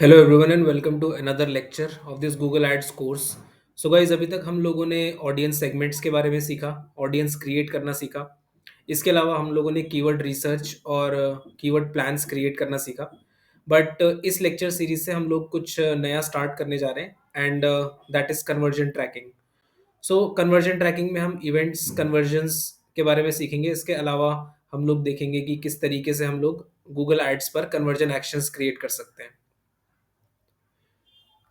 Hello everyone and welcome to another lecture of this Google ads course. So guys, अभी तक हम लोगों ने ऑडियंस सेगमेंट्स के बारे में सीखा, ऑडियंस क्रिएट करना सीखा। इसके अलावा हम लोगों ने कीवर्ड रिसर्च और कीवर्ड प्लान्स क्रिएट करना सीखा। बट इस लेक्चर सीरीज से हम लोग कुछ नया स्टार्ट करने जा रहे हैं and that is conversion tracking. So conversion tracking में हम इवेंट्स कन्वर्जन्स के बारे में सीखेंगे। इसके अलावा हम लोग देखेंगे कि किस तरीके से हम लोग गूगल एड्स पर कन्वर्जन एक्शंस क्रिएट कर सकते हैं।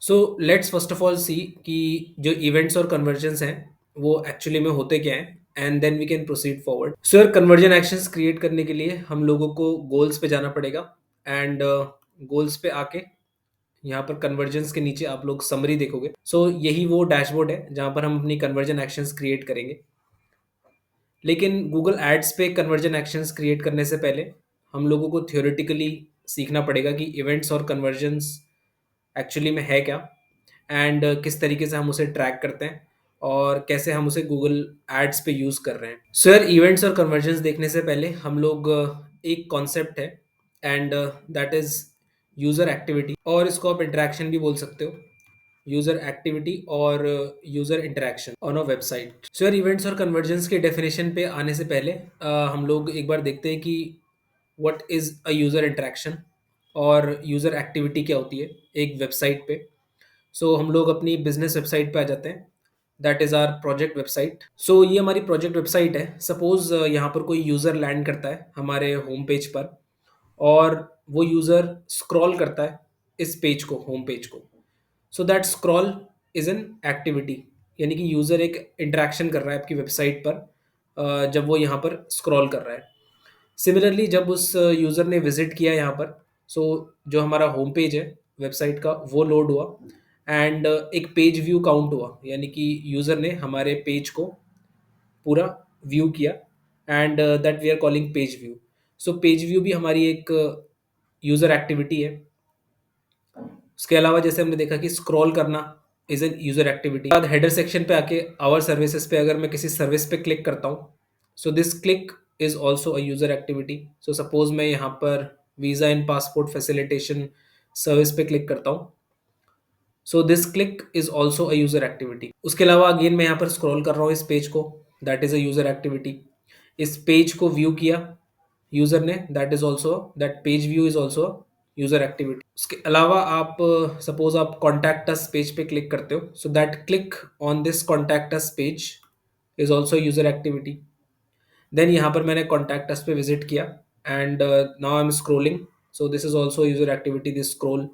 So let's first of all see कि जो इवेंट्स और कन्वर्जन्स हैं वो एक्चुअली में होते क्या हैं, and then we can proceed forward. So यार, कन्वर्जन एक्शंस क्रिएट करने के लिए हम लोगों को गोल्स पे जाना पड़ेगा एंड गोल्स पे आके यहाँ पर कन्वर्जन्स के नीचे आप लोग समरी देखोगे। सो यही वो डैशबोर्ड है जहाँ पर हम अपनी कन्वर्जन एक्शंस क्रिएट करेंगे। लेकिन गूगल एड्स पे कन्वर्जन एक्शंस क्रिएट करने से पहले हम लोगों को थियोरेटिकली सीखना पड़ेगा कि इवेंट्स और कन्वर्जन्स एक्चुअली में है क्या, एंड किस तरीके से हम उसे ट्रैक करते हैं और कैसे हम उसे गूगल एड्स पे यूज़ कर रहे हैं। सो यार, इवेंट्स और कन्वर्जन्स देखने से पहले हम लोग एक कॉन्सेप्ट है and that is user activity, और इसको आप इंटरेक्शन भी बोल सकते हो। यूज़र एक्टिविटी और user interaction on a website. So यार, इवेंट्स और कन्वर्जन्स के डेफिनेशन पे आने से पहले हम लोग एक बार देखते हैं कि what is a user interaction और यूज़र एक्टिविटी क्या होती है एक वेबसाइट पे। सो हम लोग अपनी बिजनेस वेबसाइट पे आ जाते हैं। That is our project website. So ये हमारी प्रोजेक्ट वेबसाइट है। सपोज यहाँ पर कोई यूज़र लैंड करता है हमारे होम पेज पर, और वो यूज़र स्क्रॉल करता है इस पेज को, होम पेज को। So that scroll is an activity, यानी कि यूज़र एक इंटरेक्शन कर रहा है आपकी वेबसाइट पर जब वो यहाँ पर स्क्रॉल कर रहा है। सिमिलरली जब उस यूज़र ने विज़िट किया यहाँ पर, सो जो हमारा होम पेज है वेबसाइट का वो लोड हुआ एंड एक पेज व्यू काउंट हुआ, यानी कि यूज़र ने हमारे पेज को पूरा व्यू किया and that we are calling page view. So page view भी हमारी एक यूज़र एक्टिविटी है। उसके अलावा जैसे हमने देखा कि स्क्रॉल करना इज़ एन यूज़र एक्टिविटी। बाद हेडर सेक्शन पे आके आवर सर्विसेज पे अगर मैं किसी सर्विस पे क्लिक करता हूँ, so this click is also a user activity. So suppose मैं यहाँ पर visa and passport facilitation service पे क्लिक करता हूँ, so this click is also a user activity. उसके अलावा अगेन मैं यहाँ पर स्क्रॉल कर रहा हूँ इस पेज को, that is a user activity. इस पेज को व्यू किया यूज़र ने, that is also, that page view is also user activity. उसके अलावा आप सपोज आप कॉन्टैक्ट अस पेज पे क्लिक करते हो, so that click on this contact us page is also user activity. Then यहाँ पर मैंने कॉन्टैक्ट अस पे विजिट किया and now I am scrolling, so this is also user activity, this scroll.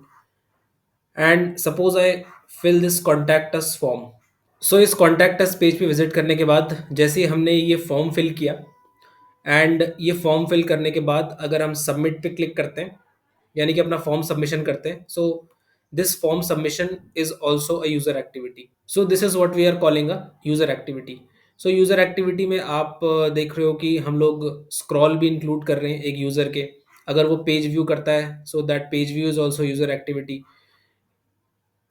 And suppose I fill this contact us form. So इस contact us page पे visit करने के बाद जैसे ही हमने ये फॉर्म फिल किया, एंड ये फॉर्म फिल करने के बाद अगर हम सबमिट पे क्लिक करते हैं, यानी कि अपना फॉर्म सबमिशन करते हैं, so this form submission is also a user activity. So this is what we are calling a user activity. So user activity में आप देख रहे हो कि हम लोग स्क्रॉल भी इंक्लूड कर रहे हैं एक यूजर के। अगर वो पेज व्यू करता है, so that page view is also user activity.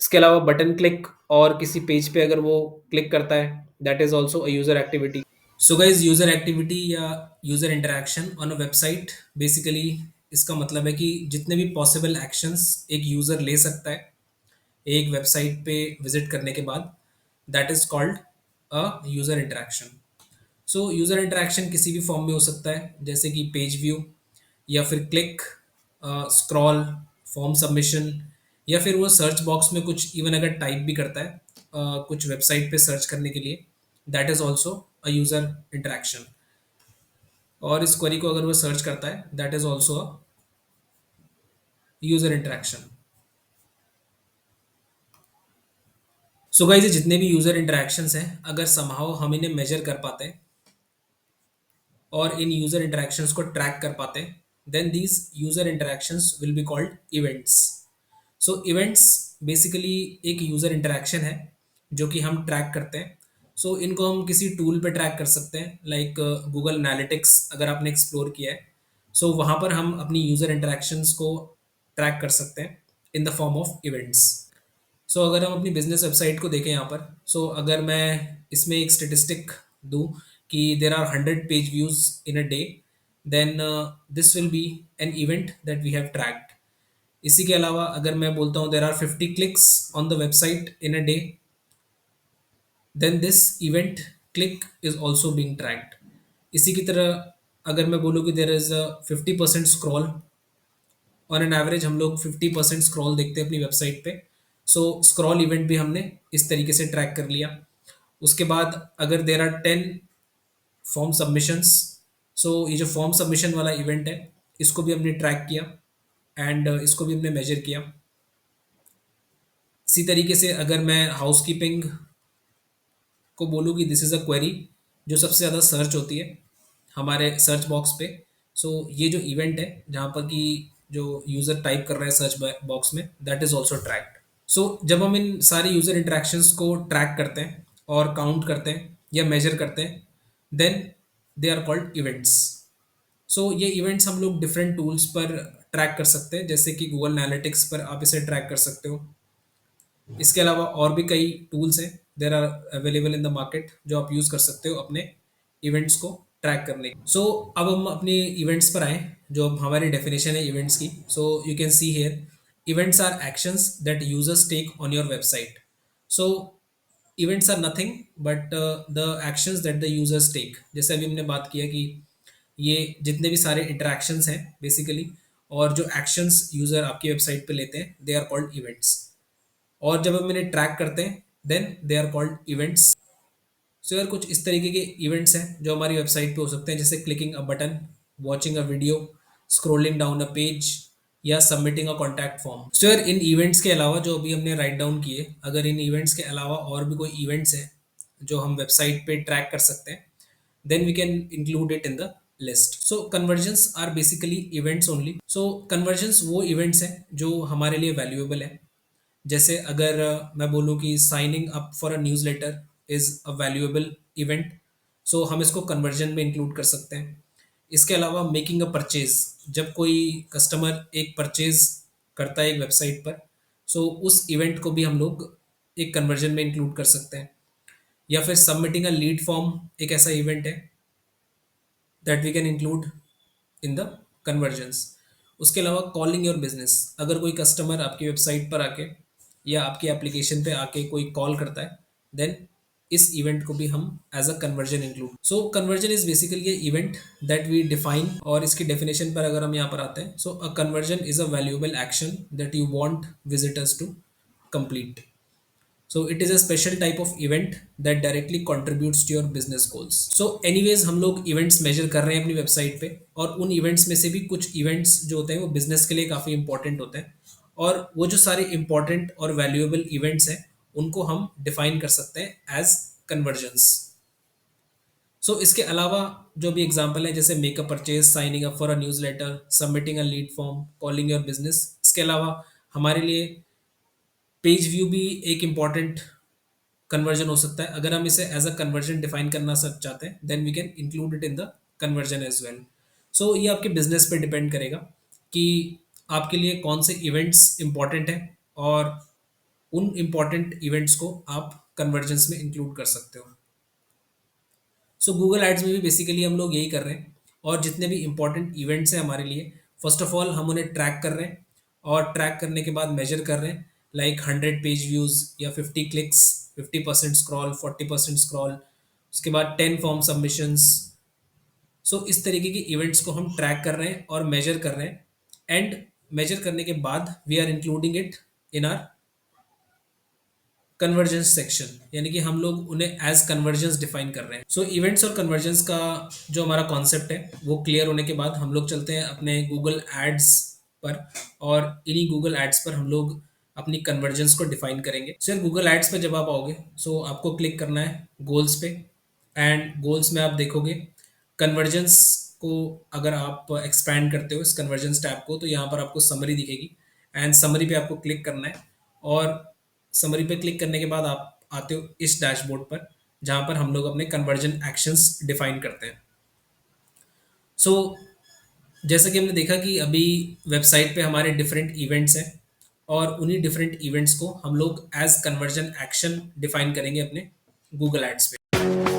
इसके अलावा बटन क्लिक और किसी पेज पे अगर वो क्लिक करता है, that is also a user activity. So guys, user activity या user interaction on a website, basically इसका मतलब है कि जितने भी पॉसिबल एक्शंस एक यूजर ले सकता है एक वेबसाइट पे विजिट करने के बाद, that is called a user interaction. So user interaction किसी भी फॉर्म में हो सकता है, जैसे कि पेज व्यू, या फिर क्लिक, स्क्रॉल, फॉर्म सबमिशन, या फिर वो सर्च बॉक्स में कुछ इवन अगर टाइप भी करता है कुछ वेबसाइट पे सर्च करने के लिए, that is also a user interaction. और इस क्वेरी को अगर वो सर्च करता है, that is also a user interaction. So guys, ये जितने भी यूजर इंटरेक्शंस हैं, अगर समहाउ हम इन्हें मेजर कर पाते हैं और इन यूजर इंटरेक्शंस को ट्रैक कर पाते हैं, then these user interactions will be called events. So events basically एक यूजर इंटरेक्शन है जो कि हम ट्रैक करते हैं। सो इनको हम किसी टूल पे ट्रैक कर सकते हैं, लाइक गूगल एनालिटिक्स अगर आपने एक्सप्लोर किया है, सो वहाँ पर हम अपनी यूजर इंटरेक्शंस को ट्रैक कर सकते हैं in the form of events. So अगर हम अपनी बिजनेस वेबसाइट को देखें यहाँ पर, सो अगर मैं इसमें एक स्टेटिस्टिक दूँ कि there are 100 page views in a day, then this will be an event that we have tracked. इसी के अलावा अगर मैं बोलता हूँ there are 50 clicks on the website in a day, then this event click is also being tracked. इसी की तरह अगर मैं बोलूँ कि there is a 50% scroll, on an average हम लोग 50% स्क्रॉल देखते हैं अपनी वेबसाइट पे। सो स्क्रॉल इवेंट भी हमने इस तरीके से ट्रैक कर लिया। उसके बाद अगर देर आर 10 फॉर्म सबमिशंस, सो ये जो फॉर्म सबमिशन वाला इवेंट है इसको भी हमने ट्रैक किया एंड इसको भी हमने मेजर किया। इसी तरीके से अगर मैं हाउसकीपिंग को बोलूँ कि दिस इज़ अ क्वेरी जो सबसे ज़्यादा सर्च होती है हमारे सर्च बॉक्स पे, सो ये जो इवेंट है जहाँ पर कि जो यूज़र टाइप कर रहा है सर्च बॉक्स में, दैट इज़ ऑल्सो ट्रैक्ड। सो जब हम इन सारी यूज़र इंटरेक्शंस को ट्रैक करते हैं और काउंट करते हैं या मेजर करते हैं, then they are called events. So ये इवेंट्स हम लोग डिफरेंट टूल्स पर ट्रैक कर सकते हैं, जैसे कि गूगल एनालिटिक्स पर आप इसे ट्रैक कर सकते हो। इसके अलावा और भी कई टूल्स हैं there are available in the market जो आप यूज़ कर सकते हो अपने इवेंट्स को ट्रैक करने। सो अब हम अपने इवेंट्स पर आए, जो अब हमारी डेफिनेशन है इवेंट्स की। So you can see here, events are actions that users take on your website. So events are nothing but the actions that the users take. जैसे अभी हमने बात किया कि ये जितने भी सारे इंटरेक्शंस हैं बेसिकली, और जो एक्शंस यूजर आपकी वेबसाइट पे लेते हैं, दे आर कॉल्ड इवेंट्स। और जब हम इन्हें ट्रैक करते हैं then they are called events. So यार कुछ इस तरीके के इवेंट्स हैं जो हमारी वेबसाइट पे हो सकते हैं, जैसे clicking a button, watching a video, scrolling down a page, या सबमिटिंग अ कॉन्टैक्ट फॉर्म। सो यार इन इवेंट्स के अलावा जो अभी हमने राइट डाउन किए, अगर इन इवेंट्स के अलावा और भी कोई इवेंट्स हैं जो हम वेबसाइट पे ट्रैक कर सकते हैं, then we can include it in the list. So conversions are basically events only. So conversions वो events हैं जो हमारे लिए valuable है। जैसे अगर मैं बोलूँ कि signing up for a newsletter is a valuable event, so हम इसको कन्वर्जन में इंक्लूड कर सकते हैं। इसके अलावा मेकिंग अ परचेज, जब कोई कस्टमर एक परचेज करता है एक वेबसाइट पर, सो उस इवेंट को भी हम लोग एक कन्वर्जन में इंक्लूड कर सकते हैं। या फिर सबमिटिंग अ लीड फॉर्म एक ऐसा इवेंट है that we can include in the conversions. उसके अलावा कॉलिंग योर बिजनेस, अगर कोई कस्टमर आपकी वेबसाइट पर आके या आपकी एप्लीकेशन पे आके कोई कॉल करता है, देन इस इवेंट को भी हम as a conversion include. So conversion is basically a event that we define. और इसकी डेफिनेशन पर अगर हम यहाँ पर आते हैं, so a conversion is a valuable action that you want visitors to complete. So it is a special type of event that directly contributes to your business goals. So anyways हम लोग events measure कर रहे हैं अपनी website पे, और उन events में से भी कुछ events जो होते हैं वो business के लिए काफ़ी important होते हैं, और वो जो सारे important और valuable events हैं उनको हम define कर सकते हैं as conversions. सो इसके अलावा जो भी एग्जाम्पल है, जैसे make a purchase, signing up for a newsletter, submitting a lead form, calling your business, इसके अलावा हमारे लिए पेज व्यू भी एक इम्पॉर्टेंट कन्वर्जन हो सकता है। अगर हम इसे एज अ कन्वर्जन डिफाइन करना सब चाहते हैं, then we can include it in the conversion as well. So ये आपके बिजनेस पे डिपेंड करेगा कि आपके लिए कौन से इवेंट्स इंपॉर्टेंट हैं, और उन इंपॉर्टेंट इवेंट्स को आप कन्वर्जन्स में इंक्लूड कर सकते हो। सो गूगल एड्स में भी बेसिकली हम लोग यही कर रहे हैं, और जितने भी इंपॉर्टेंट इवेंट्स हैं हमारे लिए, फर्स्ट ऑफ ऑल हम उन्हें ट्रैक कर रहे हैं, और ट्रैक करने के बाद मेजर कर रहे हैं, लाइक 100 पेज व्यूज़ या 50 क्लिक्स, 50% स्क्रॉल, 40% स्क्रॉल, उसके बाद 10 फॉर्म सबमिशंस। सो इस तरीके के इवेंट्स को हम ट्रैक कर रहे हैं और मेजर कर रहे हैं, एंड मेजर करने के बाद we are including it in our conversions section, यानी कि हम लोग उन्हें एज कन्वर्जेंस डिफाइन कर रहे हैं। सो इवेंट्स और कन्वर्जेंस का जो हमारा कॉन्सेप्ट है वो क्लियर होने के बाद हम लोग चलते हैं अपने गूगल एड्स पर, और इन्हीं गूगल एड्स पर हम लोग अपनी कन्वर्जेंस को डिफाइन करेंगे। सर गूगल एड्स पर जब आप आओगे, सो आपको क्लिक करना है गोल्स पे, एंड गोल्स में आप देखोगे कन्वर्जेंस को। अगर आप एक्सपैंड करते हो इस कन्वर्जेंस टैब को, तो यहाँ पर आपको समरी दिखेगी, एंड समरी पे आपको क्लिक करना है, और समरी पे क्लिक करने के बाद आप आते हो इस डैशबोर्ड पर, जहाँ पर हम लोग अपने कन्वर्जन एक्शंस डिफाइन करते हैं। सो जैसा कि हमने देखा कि अभी वेबसाइट पे हमारे डिफरेंट इवेंट्स हैं, और उन्हीं डिफरेंट इवेंट्स को हम लोग एज कन्वर्जन एक्शन डिफाइन करेंगे अपने गूगल एड्स पे।